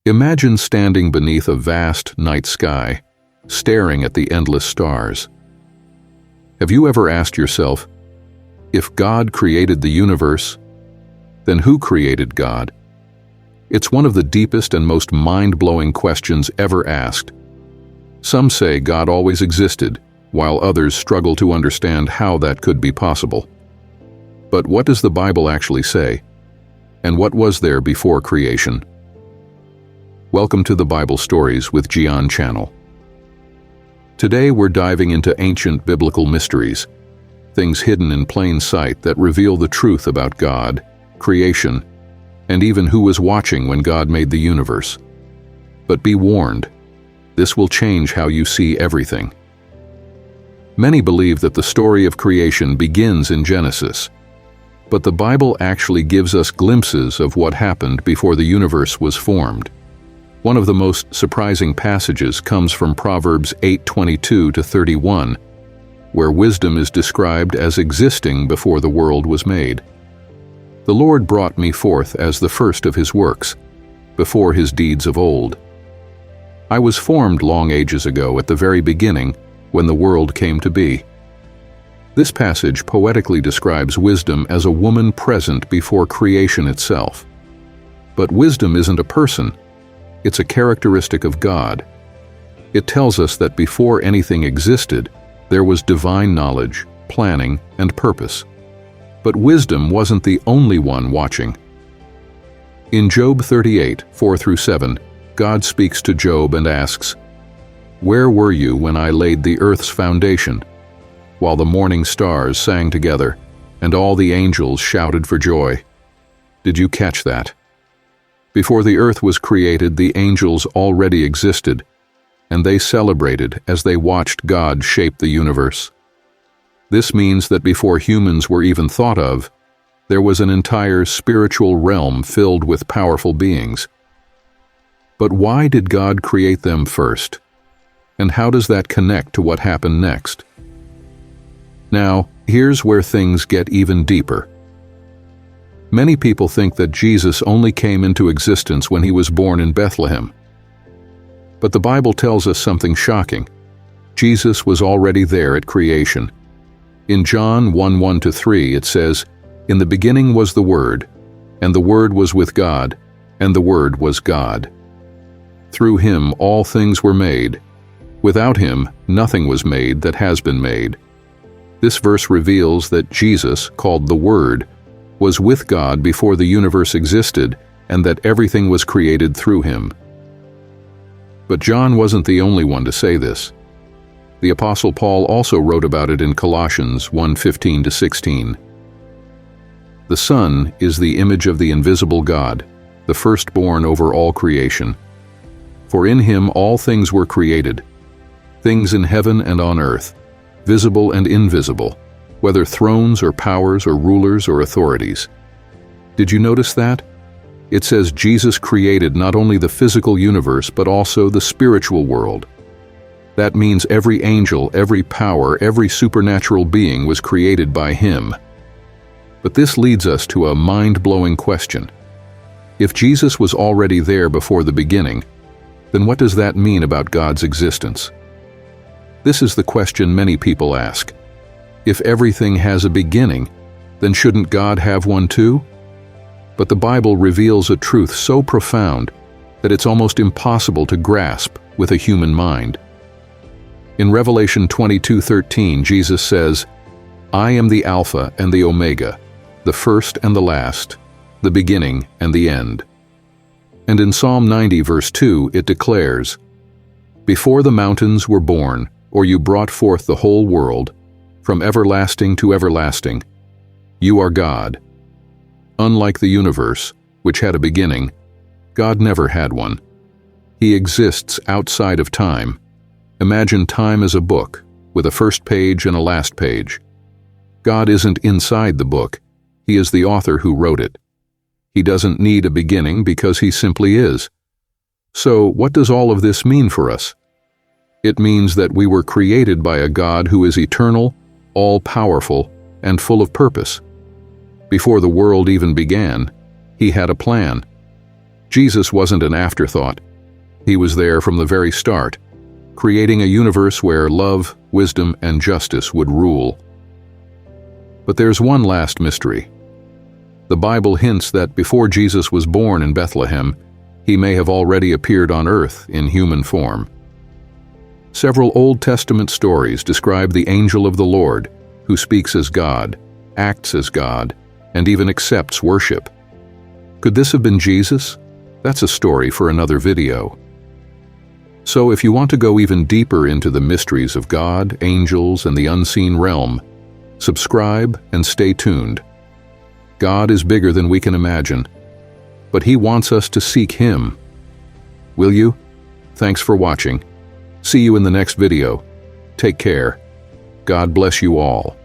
Imagine standing beneath a vast night sky, staring at the endless stars. Have you ever asked yourself, if God created the universe, then who created God? It's one of the deepest and most mind-blowing questions ever asked. Some say God always existed, while others struggle to understand how that could be possible. But what does the Bible actually say? And what was there before creation? Welcome to the Bible Stories with Gian Channel. Today we're diving into ancient biblical mysteries, things hidden in plain sight that reveal the truth about God, creation, and even who was watching when God made the universe. But be warned, this will change how you see everything. Many believe that the story of creation begins in Genesis, but the Bible actually gives us glimpses of what happened before the universe was formed. One of the most surprising passages comes from Proverbs 8:22-31, where wisdom is described as existing before the world was made. The Lord brought me forth as the first of his works, before his deeds of old. I was formed long ages ago at the very beginning, when the world came to be. This passage poetically describes wisdom as a woman present before creation itself. But wisdom isn't a person. It's a characteristic of God. It tells us that before anything existed, there was divine knowledge, planning, and purpose. But wisdom wasn't the only one watching. In Job 38:4-7, God speaks to Job and asks, "Where were you when I laid the earth's foundation, while the morning stars sang together, and all the angels shouted for joy?" Did you catch that? Before the earth was created, the angels already existed, and they celebrated as they watched God shape the universe. This means that before humans were even thought of, there was an entire spiritual realm filled with powerful beings. But why did God create them first? And how does that connect to what happened next? Now, here's where things get even deeper. Many people think that Jesus only came into existence when he was born in Bethlehem. But the Bible tells us something shocking. Jesus was already there at creation. In John 1:1-3 it says, "In the beginning was the Word, and the Word was with God, and the Word was God. Through him all things were made. Without him nothing was made that has been made." This verse reveals that Jesus, called the Word, was with God before the universe existed, and that everything was created through him. But John wasn't the only one to say this. The Apostle Paul also wrote about it in Colossians 1:15-16. "The Son is the image of the invisible God, the firstborn over all creation. For in him all things were created, things in heaven and on earth, visible and invisible, whether thrones or powers or rulers or authorities." Did you notice that? It says Jesus created not only the physical universe but also the spiritual world. That means every angel, every power, every supernatural being was created by him. But this leads us to a mind-blowing question. If Jesus was already there before the beginning, then what does that mean about God's existence? This is the question many people ask. If everything has a beginning, then shouldn't God have one too? But the Bible reveals a truth so profound that it's almost impossible to grasp with a human mind. In Revelation 22:13, Jesus says, "I am the Alpha and the Omega, the first and the last, the beginning and the end." And in Psalm 90:2, it declares, "Before the mountains were born, or you brought forth the whole world, from everlasting to everlasting, you are God." Unlike the universe, which had a beginning, God never had one. He exists outside of time. Imagine time as a book, with a first page and a last page. God isn't inside the book. He is the author who wrote it. He doesn't need a beginning because he simply is. So, what does all of this mean for us? It means that we were created by a God who is eternal, all-powerful, and full of purpose. Before the world even began, he had a plan. Jesus wasn't an afterthought. He was there from the very start, creating a universe where love, wisdom, and justice would rule. But there's one last mystery. The Bible hints that before Jesus was born in Bethlehem, he may have already appeared on earth in human form. Several Old Testament stories describe the angel of the Lord, who speaks as God, acts as God, and even accepts worship. Could this have been Jesus? That's a story for another video. So if you want to go even deeper into the mysteries of God, angels, and the unseen realm, subscribe and stay tuned. God is bigger than we can imagine, but He wants us to seek Him. Will you? Thanks for watching. See you in the next video. Take care. God bless you all.